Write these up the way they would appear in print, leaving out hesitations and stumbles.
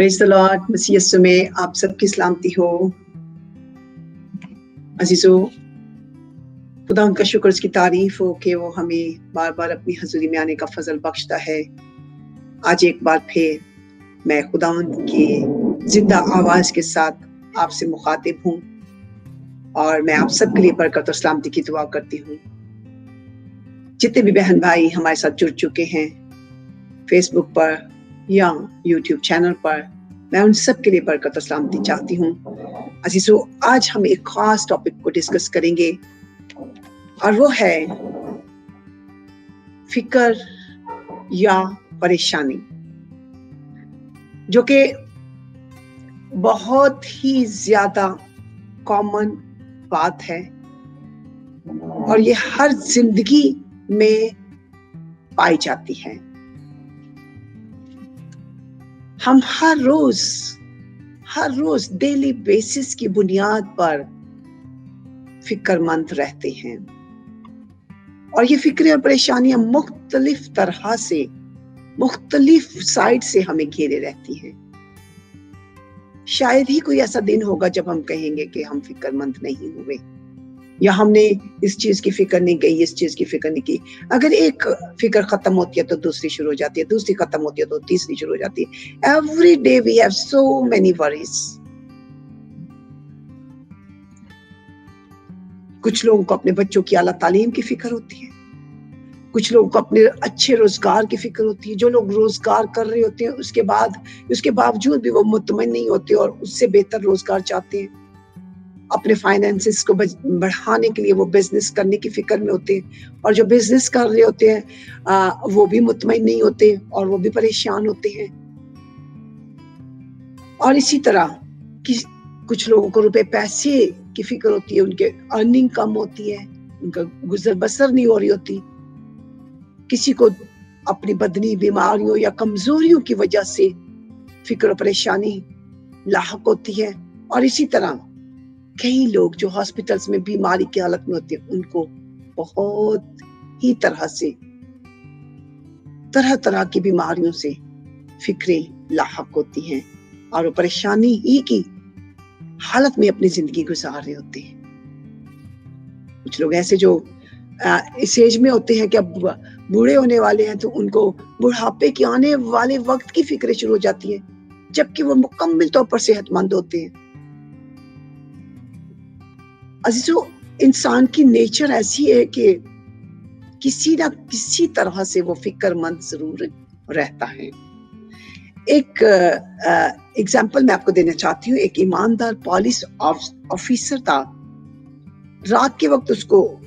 Praise the Lord. मसीह यीशु में आप सबकी सलामती हो। अजीजों, खुदा उनका शुक्र, उसकी तारीफ हो कि वो हमें बार बार अपनी हजूरी में आने का फजल बख्शता है। आज एक बार फिर मैं खुदा की जिंदा आवाज के साथ आपसे मुखातिब हूँ और मैं आप सबके लिए बरकत और सलामती की दुआ करती हूँ। जितने भी बहन भाई हमारे साथ जुड़ चुके हैं फेसबुक पर या यूट्यूब चैनल पर, मैं उन सब के लिए बरकत और सलामती चाहती हूँ। अजीजों, आज हम एक खास टॉपिक को डिस्कस करेंगे और वो है फिक्र या परेशानी, जो कि बहुत ही ज्यादा कॉमन बात है और ये हर जिंदगी में पाई जाती है। हम हर रोज डेली बेसिस की बुनियाद पर फिक्रमंद रहते हैं और ये फिक्रें और परेशानियां मुख्तलिफ तरह से, मुख्तलिफ साइड से हमें घेरे रहती हैं। शायद ही कोई ऐसा दिन होगा जब हम कहेंगे कि हम फिक्रमंद नहीं हुए या हमने इस चीज की फिक्र नहीं की, इस चीज की फिक्र नहीं की। अगर एक फिक्र खत्म होती है तो दूसरी शुरू हो जाती है, दूसरी खत्म होती है तो तीसरी शुरू हो जाती है। Every day we have so many worries. कुछ लोगों को अपने बच्चों की आला तालीम की फिक्र होती है, कुछ लोगों को अपने अच्छे रोजगार की फिक्र होती है। जो लोग रोजगार कर रहे होते हैं उसके बावजूद भी वो मुतमईन नहीं होते और उससे बेहतर रोजगार चाहते हैं। अपने फाइनेंसेस को बढ़ाने के लिए वो बिजनेस करने की फिक्र में होते हैं और जो बिजनेस कर रहे होते हैं वो भी मुतमईन नहीं होते और वो भी परेशान होते हैं। और इसी तरह कुछ लोगों को रुपए पैसे की फिक्र होती है, उनके अर्निंग कम होती है, उनका गुजर बसर नहीं हो रही होती। किसी को अपनी बदनी बीमारियों या कमजोरियों की वजह से फिक्र और परेशानी लाहक होती है। और इसी तरह कई लोग जो हॉस्पिटल्स में बीमारी की हालत में होते हैं, उनको बहुत ही तरह तरह की बीमारियों से फिक्रें लाहक होती हैं और वो परेशानी ही की हालत में अपनी जिंदगी गुजार रहे होते हैं। कुछ लोग ऐसे जो इस एज में होते हैं कि अब बूढ़े होने वाले हैं, तो उनको बुढ़ापे के आने वाले वक्त की फिक्रें शुरू हो जाती हैं, जबकि वो मुकम्मल तौर पर सेहतमंद होते हैं। अजीजों, इंसान की नेचर ऐसी है कि किसी ना किसी तरह से वो फिक्रमंद जरूर रहता है। एक एग्जाम्पल मैं आपको देना चाहती हूँ। एक ईमानदार पुलिस ऑफिसर था। रात के वक्त उसको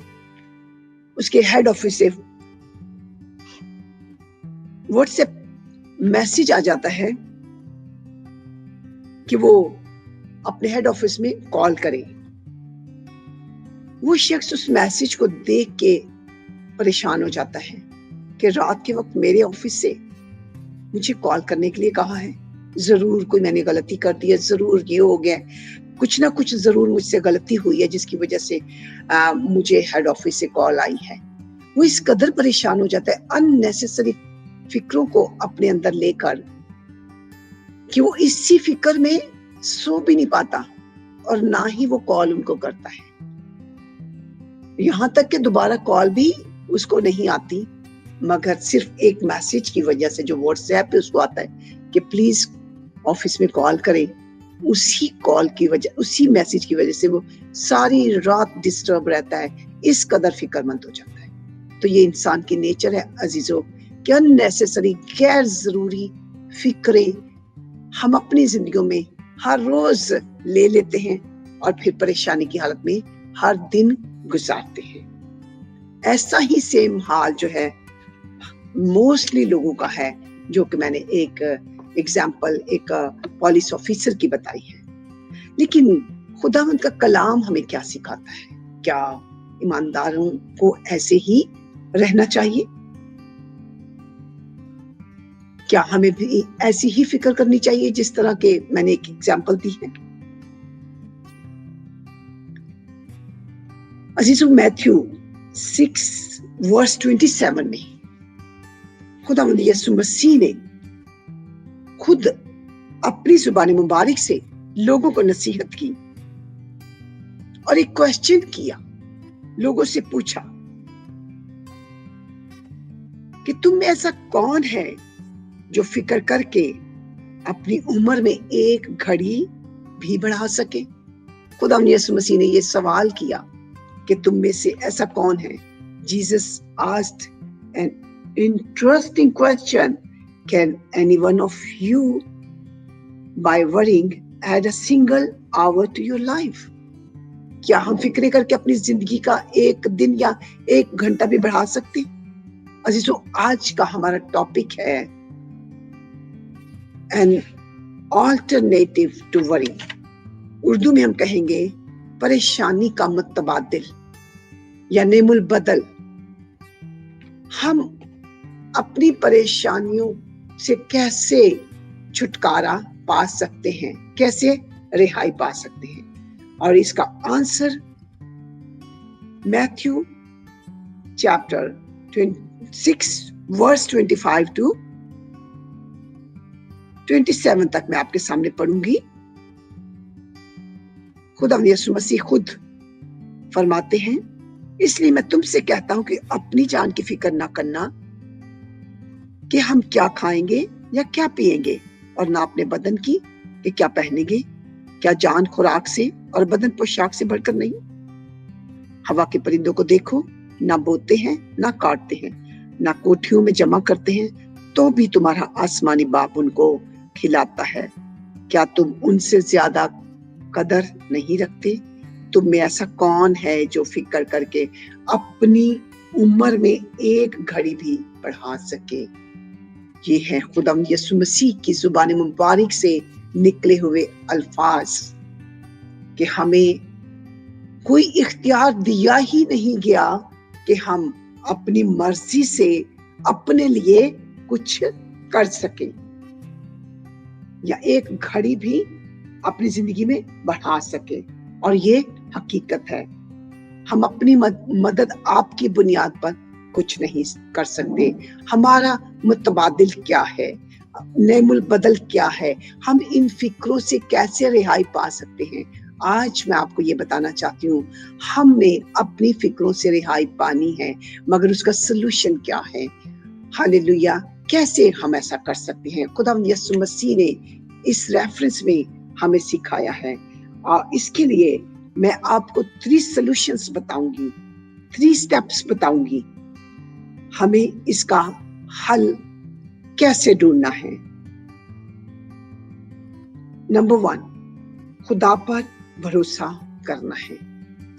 उसके हेड ऑफिस से व्हाट्सएप मैसेज आ जाता है कि वो अपने हेड ऑफिस में कॉल करे। वो शख्स उस मैसेज को देख के परेशान हो जाता है कि रात के वक्त मेरे ऑफिस से मुझे कॉल करने के लिए कहा है, जरूर कोई मैंने गलती कर दी है, जरूर ये हो गया, कुछ ना कुछ जरूर मुझसे गलती हुई है जिसकी वजह से मुझे हेड ऑफिस से कॉल आई है। वो इस कदर परेशान हो जाता है अननेसेसरी फिक्रों को अपने अंदर लेकर कि वो इसी फिक्र में सो भी नहीं पाता और ना ही वो कॉल उनको करता है। यहाँ तक कि दोबारा कॉल भी उसको नहीं आती, मगर सिर्फ एक मैसेज की वजह से जो व्हाट्सएप पे उसको आता है कि प्लीज ऑफिस में कॉल करें, उसी कॉल की वजह, उसी मैसेज की वजह से वो सारी रात डिस्टर्ब रहता है, इस कदर फिक्रमंद हो जाता है। तो ये इंसान की नेचर है अजीजों कि अननेसेसरी गैर जरूरी फिक्रें हम अपनी जिंदगियों में हर रोज ले लेते हैं और फिर परेशानी की हालत में हर दिन गुजारते हैं। ऐसा ही सेम हाल जो है मोस्टली लोगों का है, जो कि मैंने एक एग्जाम्पल एक पुलिस ऑफिसर की बताई है। लेकिन खुदावंद का कलाम हमें क्या सिखाता है? क्या ईमानदारों को ऐसे ही रहना चाहिए? क्या हमें भी ऐसी ही फिक्र करनी चाहिए जिस तरह के मैंने एक एग्जाम्पल दी है? अजीजों, मैथ्यू 6:27 में खुदावंद यीशु मसीह ने खुद अपनी जुबान मुबारक से लोगों को नसीहत की और एक क्वेश्चन किया, लोगों से पूछा कि तुम में ऐसा कौन है जो फिक्र करके अपनी उम्र में एक घड़ी भी बढ़ा सके। खुदा यीशु मसीह ने ये सवाल किया कि तुम में से ऐसा कौन है। Jesus asked an interesting question. Can any one of you by worrying add a single hour to your life? क्या हम फिक्र करके अपनी जिंदगी का एक दिन या एक घंटा भी बढ़ा सकते हैं? अजीजों, आज का हमारा टॉपिक है an alternative to worry। Urdu में हम कहेंगे परेशानी का मुतबादिल या नेमुल बदल। हम अपनी परेशानियों से कैसे छुटकारा पा सकते हैं, कैसे रिहाई पा सकते हैं, और इसका answer Matthew chapter 6 verse 25 to 27 तक मैं आपके सामने पढ़ूंगी। खुदा यीशु मसीह खुद फरमाते हैं, इसलिए मैं तुमसे कहता हूं कि अपनी जान की फिक्र ना करना कि हम क्या खाएंगे या क्या पिएंगे, और ना अपने बदन की कि क्या पहनेंगे। क्या जान खुराक से और बदन पोशाक से बढ़कर नहीं। हवा के परिंदों को देखो, ना बोते हैं, ना काटते हैं, ना कोठियों में जमा करते हैं, तो भी तुम्हारा आसमानी बाप उनको खिलाता है। क्या तुम उनसे ज्यादा कदर नहीं रखते? तुम में ऐसा कौन है जो फिक्र करके अपनी उम्र में एक घड़ी भी बढ़ा सके। ये है खुदा यीशु मसीह की जुबान मुबारक से निकले हुए अल्फाज कि हमें कोई इख्तियार दिया ही नहीं गया कि हम अपनी मर्जी से अपने लिए कुछ कर सकें या एक घड़ी भी अपनी जिंदगी में बढ़ा सके। और ये हकीकत है, हम अपनी मदद आपकी बुनियाद पर कुछ नहीं कर सकते। हमारा मुतबादिल क्या है, नेमुल बदल क्या है, हम इन फिक्रों से कैसे रिहाई पा सकते हैं। आज मैं आपको ये बताना चाहती हूँ, हमने अपनी फिक्रों से रिहाई पानी है, मगर उसका सलूशन क्या है। हालेलुया, कैसे हम ऐसा कर सकते हैं। खुदा यीशु मसीह ने इस रेफरेंस में हमें सिखाया है, और इसके लिए मैं आपको 3 सॉल्यूशंस बताऊंगी, 3 स्टेप्स बताऊंगी, हमें इसका हल कैसे ढूंढना है। नंबर 1, खुदा पर भरोसा करना है।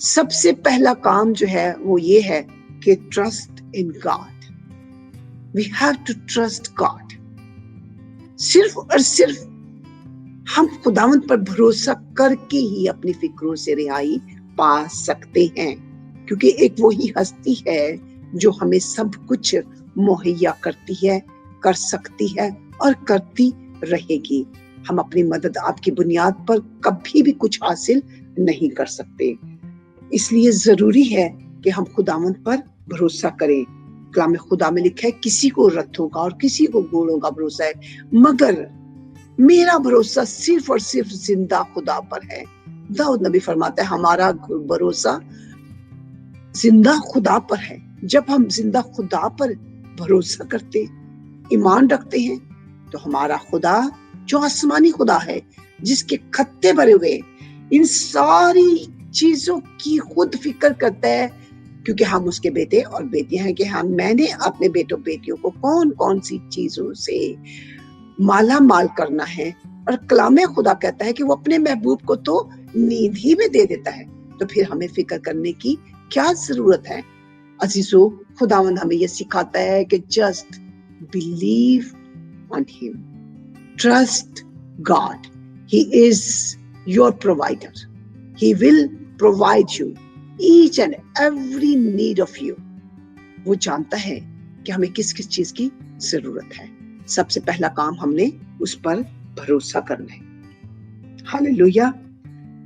सबसे पहला काम जो है वो ये है कि trust in God. We have to trust God. सिर्फ और सिर्फ हम खुदावंद पर भरोसा करके ही अपनी फिक्रों से रिहाई पा सकते हैं, क्योंकि एक वही हस्ती है जो हमें सब कुछ मुहैया करती है, कर सकती है और करती रहेगी। हम अपनी मदद आपकी बुनियाद पर कभी भी कुछ हासिल नहीं कर सकते। इसलिए जरूरी है कि हम खुदावंद पर भरोसा करें। कलाम खुदा में लिखा है, किसी को रथों का और किसी को घोड़ों का भरोसा है, मगर मेरा भरोसा सिर्फ और सिर्फ जिंदा खुदा पर है। दाऊद नबी फरमाता है, हमारा भरोसा जिंदा खुदा पर है। जब हम जिंदा खुदा पर भरोसा करते, ईमान रखते हैं, तो हमारा खुदा जो आसमानी खुदा है, जिसके खत्ते भरे हुए, इन सारी चीजों की खुद फिक्र करता है, क्योंकि हम उसके बेटे और बेटियां हैं कि मैंने अपने बेटों बेटियों को कौन कौन सी चीजों से माला माल करना है। और कलामे खुदा कहता है कि वो अपने महबूब को तो नींद ही में दे देता है, तो फिर हमें फिक्र करने की क्या जरूरत है। अजीजों, खुदावंद हमें ये सिखाता है कि just believe on him, trust God, he is your provider, he will provide you each and every need of you. वो जानता है कि हमें किस किस चीज की जरूरत है। सबसे पहला काम हमने उस पर भरोसा करना है। हालेलुया।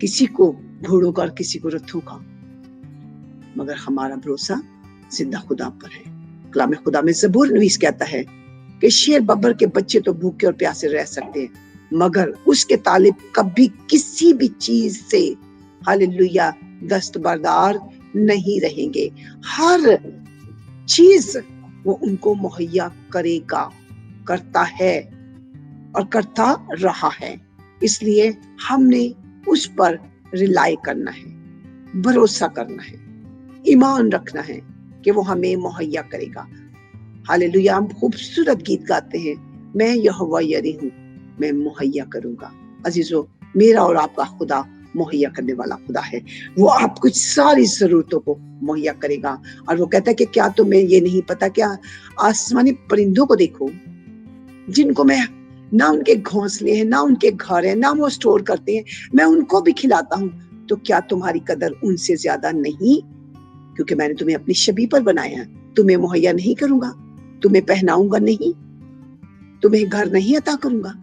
किसी को घोड़ों का और किसी को रथों का, मगर हमारा भरोसा जिंदा खुदा पर है। कलाम खुदा में ज़बूर नवीस कहता है कि शेर बब्बर के बच्चे तो भूखे और प्यासे रह सकते हैं, मगर उसके तालिब कभी किसी भी चीज से हालेलुया दस्तबरदार नहीं रहेंगे। हर चीज वो उनको मुहैया करेगा, करता है और करता रहा है। इसलिए हमने उस पर रिलाई करना है, भरोसा करना है, ईमान रखना है कि वो हमें मुहैया करेगा। हालेलुया। हम खूबसूरत गीत गाते हैं, मैं यहोवा यरी हूँ, मैं मुहैया करूंगा। अजीजों, मेरा और आपका खुदा मुहैया करने वाला खुदा है। वो आपको सारी जरूरतों को मुहैया करेगा। और वो कहता है कि क्या तुम्हें ये नहीं पता, क्या आसमानी परिंदों को देखो, जिनको मैं ना उनके घोंसले हैं, ना उनके घर हैं, ना वो स्टोर करते हैं, मैं उनको भी खिलाता हूँ, तो क्या तुम्हारी कदर उनसे ज्यादा नहीं? क्योंकि मैंने तुम्हें अपनी छवि पर बनाया। तुम्हें मुहैया नहीं करूंगा? तुम्हें पहनाऊंगा नहीं? तुम्हें घर नहीं अता करूंगा?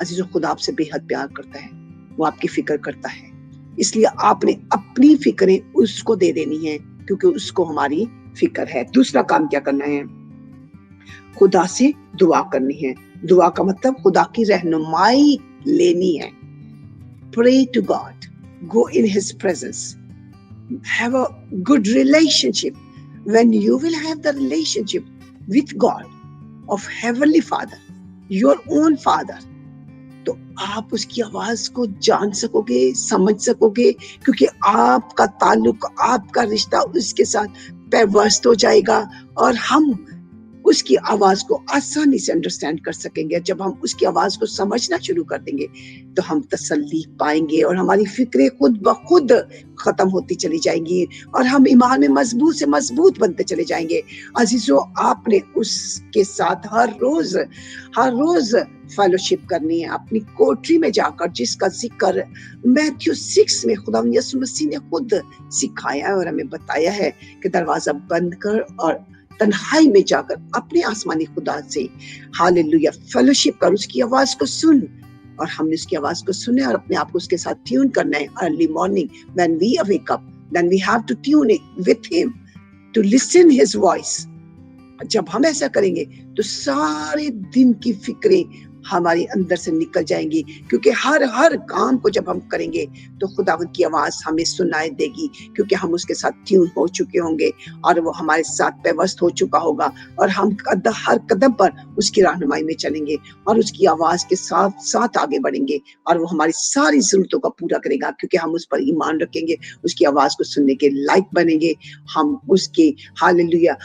अजीजों, खुदा आपसे बेहद प्यार करता है, वो आपकी फिक्र करता है। इसलिए आपने अपनी फिक्रें उसको दे देनी है, क्योंकि उसको हमारी फिक्र है। दूसरा काम क्या करना है? खुदा से दुआ करनी है। दुआ का मतलब खुदा की रहनुमाई लेनी है। Pray to God, go in His presence, have a good relationship. When you will have the relationship with God of Heavenly Father, your own Father, तो आप उसकी आवाज को जान सकोगे, समझ सकोगे, क्योंकि आपका ताल्लुक, आपका रिश्ता उसके साथ पैवस्त हो जाएगा और हम उसकी आवाज को आसानी से अंडरस्टैंड कर सकेंगे। जब हम उसकी आवाज को समझना शुरू कर देंगे तो हम तसल्ली पाएंगे और हमारी फिक्रें खुद ब खुद खत्म होती चली जाएंगी और हम ईमान में मजबूत से मजबूत बनते चले जाएंगे। अजीजों, आपने उसके साथ हर रोज फेलोशिप करनी है, अपनी कोठरी में जाकर, जिसका जिक्र मैथ्यू 6 में खुदा यीशु मसीह ने खुद सिखाया है और हमें बताया है कि दरवाजा बंद कर और तन्हाई में जाकर अपने आसमानी खुदा से हालेलुया फेलोशिप कर, उसकी आवाज को सुन। और हमने उसकी आवाज को सुने और अपने आप को उसके साथ ट्यून करना है। Early morning when we awake up, then we have to tune it with him, to listen his voice. जब हम ऐसा करेंगे तो सारे दिन की फिक्रें हमारे अंदर से निकल जाएंगी, क्योंकि हर काम को जब हम करेंगे तो खुदावंद की आवाज हमें सुनाई देगी, क्योंकि हम उसके साथ ट्यून हो चुके होंगे और वो हमारे साथ पैवस्त हो चुका होगा और हम हर कदम पर उसकी रहनुमाई में चलेंगे और उसकी आवाज के साथ साथ आगे बढ़ेंगे और वो हमारी सारी जरूरतों का पूरा करेगा, क्योंकि हम उस पर ईमान रखेंगे, उसकी आवाज को सुनने के लायक बनेंगे। हम उसके हालेलुया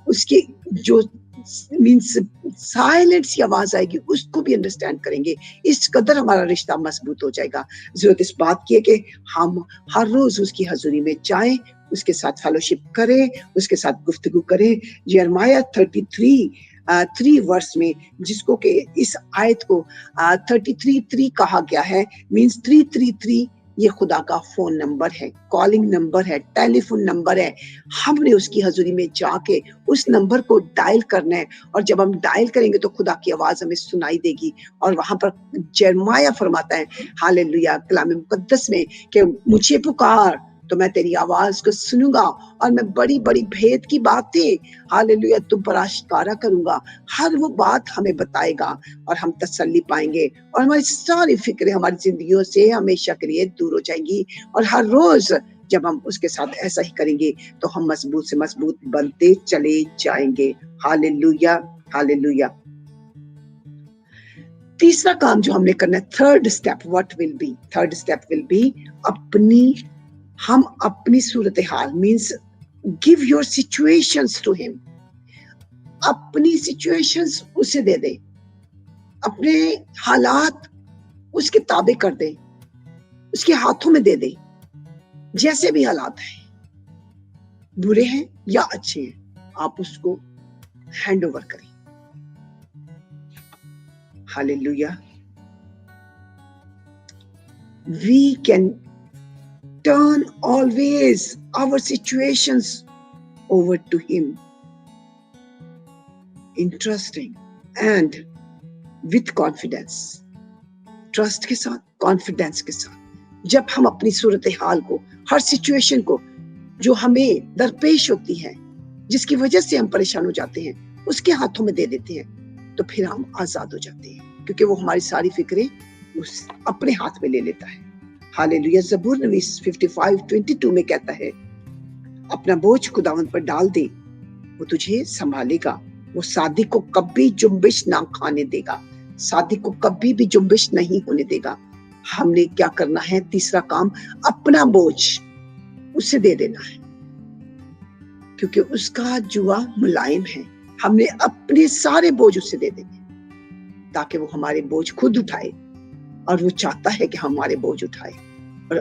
उसके जो मीन्स साइलेंट सी आवाज आएगी उसको भी अंडरस्टैंड करेंगे। इस कदर हमारा रिश्ता मजबूत हो जाएगा। जरूरत इस बात की है कि हम हर रोज उसकी हजूरी में जाएं, उसके साथ फेलोशिप करें, उसके साथ गुफ्तगू करें। यिर्मयाह 33 वर्ष में, जिसको के इस आयत को 33 कहा गया है, मीन्स 333 ये खुदा का फोन नंबर है, कॉलिंग नंबर है, टेलीफोन नंबर है। हमने उसकी हजूरी में जाके उस नंबर को डायल करना है और जब हम डायल करेंगे तो खुदा की आवाज हमें सुनाई देगी। और वहां पर यिर्मयाह फरमाता है हालेलुया कलाम मुकद्दस में कि मुझे पुकार तो मैं तेरी आवाज को सुनूंगा और मैं बड़ी बड़ी भेद की बातें हालेलुया तुम पर आश्कारा करूंगा। हर वो बात हमें बताएगा और हम तसल्ली पाएंगे और हमारी सारी फिक्रें हमारी जिंदगियों से हमेशा के लिए दूर हो जाएंगी। और हर रोज जब हम उसके साथ ऐसा ही करेंगे तो हम मजबूत से मजबूत बनते चले जाएंगे। Hallelujah hallelujah. तीसरा काम जो हमने करना है, थर्ड स्टेप विल बी हम अपनी सूरत हाल, means give your situations to him. अपनी सिचुएशंस उसे दे दे, अपने हालात उसके ताबे कर दे, उसके हाथों में दे दे। जैसे भी हालात हैं, बुरे हैं या अच्छे हैं, आप उसको हैंड ओवर करें। Hallelujah. We can turn always our situations over to him in trusting and with confidence. Trust के साथ, कॉन्फिडेंस के साथ जब हम अपनी सूरत हाल को, हर सिचुएशन को जो हमें दरपेश होती है, जिसकी वजह से हम परेशान हो जाते हैं, उसके हाथों में दे देते हैं, तो फिर हम आजाद हो जाते हैं। क्योंकि वो हमारी सारी फिक्रें अपने हाथ में ले लेता है। हालेलुया। ज़बूर नवीस 55:22 में कहता है, अपना बोझ खुदावंद पर डाल दे, वो तुझे संभालेगा, वो सादिक को कभी जुम्बिश ना खाने देगा, सादिक को कभी भी जुम्बिश नहीं होने देगा। हमने क्या करना है? तीसरा काम, अपना बोझ उसे दे देना है, क्योंकि उसका जुआ मुलायम है। हमने अपने सारे बोझ उसे दे देने, ताकि वो हमारे बोझ खुद उठाए, और वो चाहता है कि हमारे बोझ उठाए और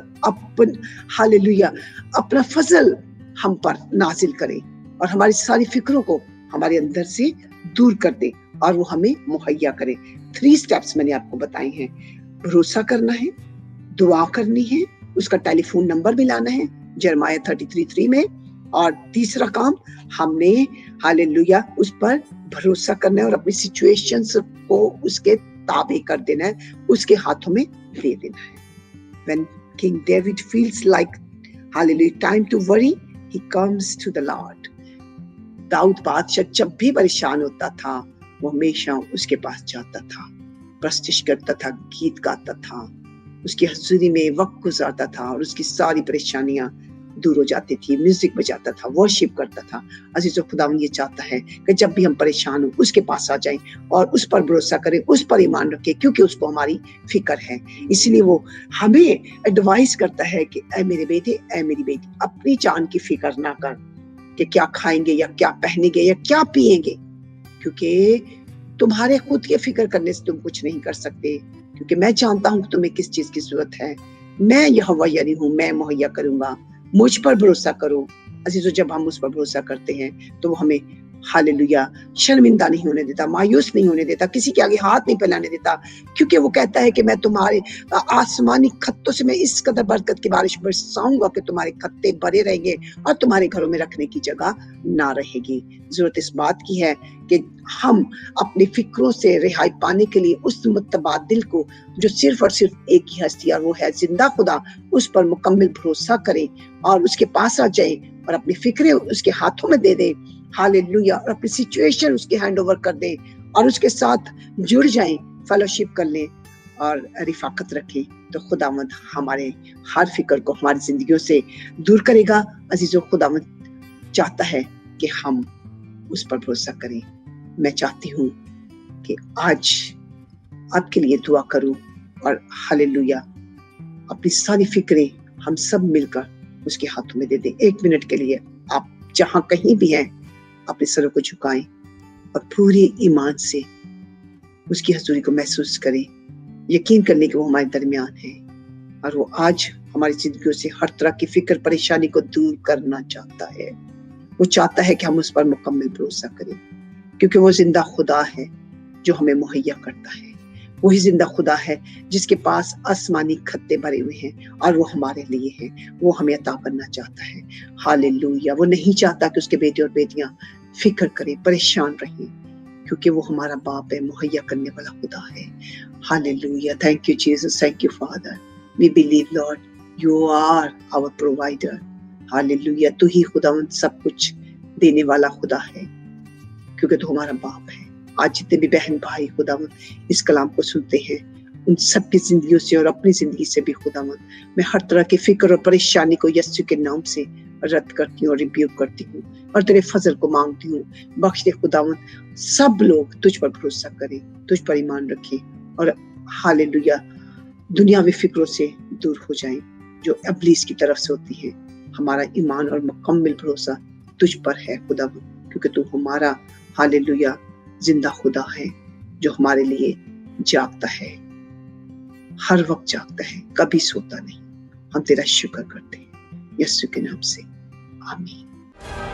हालेलुया अपना फजल हम पर नाजिल करे और हमारी सारी फिक्रों को हमारे अंदर से दूर कर दे और वो हमें मुहैया करे। 3 स्टेप्स मैंने आपको बताए हैं। भरोसा करना है, दुआ करनी है, उसका टेलीफोन नंबर भी लाना है यिर्मयाह 33:3 में, और तीसरा काम हमने हालेलुया उस पर भरोसा करना है और अपनी सिचुएशंस को उसके ताबे कर देना है, उसके हाथों में दे देना है। When King David feels like hallelujah time to worry, he comes to the Lord. Dawood बादशाह जब भी परेशान होता था, वो हमेशा उसके पास जाता था, प्रस्तुत करता था, गीत गाता था, उसकी हजूरी में वक्त गुजारता था और उसकी सारी परेशानियां दूर हो जाती थी। म्यूजिक बजाता था, वर्शिप करता था। अजीजों, खुदावंद ये चाहता है कि जब भी हम परेशान हो उसके पास आ जाएं और उस पर भरोसा करें, उस पर ईमान रखें, क्योंकि उसको हमारी फिक्र है। इसलिए वो हमें एडवाइस करता है कि ऐ मेरे बेटे, ऐ मेरी बेटी, अपनी जान की फिक्र ना कर कि क्या खाएंगे या क्या पहनेंगे या क्या पिएंगे, क्योंकि तुम्हारे खुद की फिक्र करने से तुम कुछ नहीं कर सकते, क्योंकि मैं जानता हूँ तुम्हें किस चीज की जरूरत है। मैं यहोवा यानी हूँ, मैं मुहैया करूंगा, मुझ पर भरोसा करो। अजीजों, जब हम उस पर भरोसा करते हैं तो वो हमें हालेलुया शर्मिंदा नहीं होने देता, मायूस नहीं होने देता, किसी के आगे हाथ नहीं फैलाने देता, क्योंकि वो कहता है कि मैं तुम्हारे आसमानी खत्तों से मैं इस कदर बरकत की बारिश बरसाऊंगा कि तुम्हारे खत्ते भरे रहेंगे और तुम्हारे घरों में रखने की जगह ना रहेगी। जरूरत इस बात की है कि हम अपनी फिक्रों से रिहाई पाने के लिए उस मुतबादिल को, जो सिर्फ और सिर्फ एक ही हस्ती और वो है जिंदा खुदा, उस पर मुकम्मल भरोसा करें और उसके पास आ जाएं और अपनी फिक्रें उसके हाथों में दे दें। हालेलुया। और अपनी सिचुएशन उसके हैंड ओवर कर दें और उसके साथ जुड़ जाएं, फेलोशिप कर लें और रिफाकत रखें, तो खुदावंद हमारे हर फिक्र को हमारी जिंदगियों से दूर करेगा। अजीजों, खुदावंद चाहता है कि हम उस पर भरोसा करें। मैं चाहती हूँ कि आज आपके लिए दुआ करूं और हालेलुया अपनी सारी फिक्रें हम सब मिलकर उसके हाथों में दे दें। 1 मिनट के लिए आप जहां कहीं भी हैं अपने सरों को झुकाएं और पूरे ईमान से उसकी हजूरी को महसूस करें, यकीन करने कि वो हमारे दरमियान है और वो आज हमारी जिंदगियों से हर तरह की फिक्र परेशानी को दूर करना चाहता है। वो चाहता है कि हम उस पर मुकम्मल भरोसा करें, क्योंकि वो जिंदा खुदा है जो हमें मुहैया करता है। वही जिंदा खुदा है जिसके पास आसमानी खत्ते भरे हुए हैं और वो हमारे लिए है, वो हमें अता करना चाहता है। हालेलुया। वो नहीं चाहता कि उसके बेटे और बेटियां फिक्र करें, परेशान रहें, क्योंकि वो हमारा बाप है, मुहैया करने वाला खुदा है। Hallelujah. Thank you Jesus, thank you father. We believe Lord you are our provider. Hallelujah. तू ही खुदावंद सब कुछ देने वाला खुदा है, क्योंकि तू हमारा बाप है। आज जितने भी बहन भाई खुदावंद इस कलाम को सुनते हैं, उन सब की जिंदगियों से और अपनी जिंदगी से भी खुदावंद मैं हर तरह की फिक्र और परेशानी को यीशु के नाम से रद्द करती हूँ और रिब्यूक करती हूँ और तेरे फजल को मांगती हूँ। बख्श दे खुदावंद, सब लोग तुझ पर भरोसा करें, तुझ पर ईमान रखें और हालेलुया दुनियावी फिक्रों से दूर हो जाएं जो इब्लीस की तरफ से होती है। हमारा ईमान और मुकम्मल भरोसा तुझ पर है खुदावंद, क्योंकि तू हमारा हालेलुया जिंदा खुदा है जो हमारे लिए जागता है, हर वक्त जागता है, कभी सोता नहीं। हम तेरा शुक्र करते हैं यीशु के नाम से, आमीन।